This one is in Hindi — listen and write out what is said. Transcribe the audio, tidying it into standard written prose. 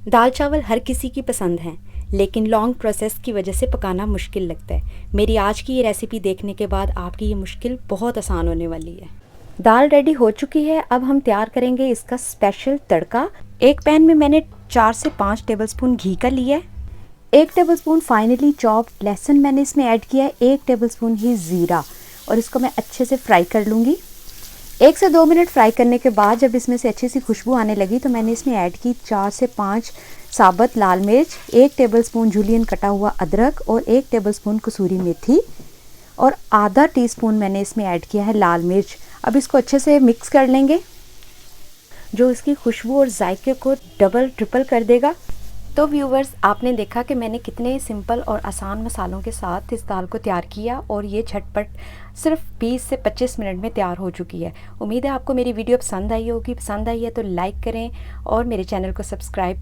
दाल चावल हर किसी की पसंद हैं, लेकिन लॉन्ग प्रोसेस की वजह से पकाना मुश्किल लगता है। मेरी आज की ये रेसिपी देखने के बाद आपकी ये मुश्किल बहुत आसान होने वाली है। दाल रेडी हो चुकी है, अब हम तैयार करेंगे इसका स्पेशल तड़का। एक पैन में मैंने 4 से 5 टेबलस्पून घी का लिया है। 1 टेबलस्पून फाइनली चॉप्ड लहसुन मैंने इसमें ऐड किया है, 1 टेबलस्पून ही ज़ीरा, और इसको मैं अच्छे से फ्राई कर लूँगी। 1 से 2 मिनट फ्राई करने के बाद जब इसमें से अच्छी सी खुशबू आने लगी तो मैंने इसमें ऐड की 4 से 5 साबुत लाल मिर्च, 1 टेबलस्पून जूलियन कटा हुआ अदरक और 1 टेबलस्पून कसूरी मेथी, और आधा टीस्पून मैंने इसमें ऐड किया है लाल मिर्च। अब इसको अच्छे से मिक्स कर लेंगे, जो इसकी खुशबू और जायके को डबल ट्रिपल कर देगा। तो व्यूवर्स, आपने देखा कि मैंने कितने सिंपल और आसान मसालों के साथ इस दाल को तैयार किया और ये झटपट सिर्फ 20 से 25 मिनट में तैयार हो चुकी है। उम्मीद है आपको मेरी वीडियो पसंद आई होगी। पसंद आई है तो लाइक करें और मेरे चैनल को सब्सक्राइब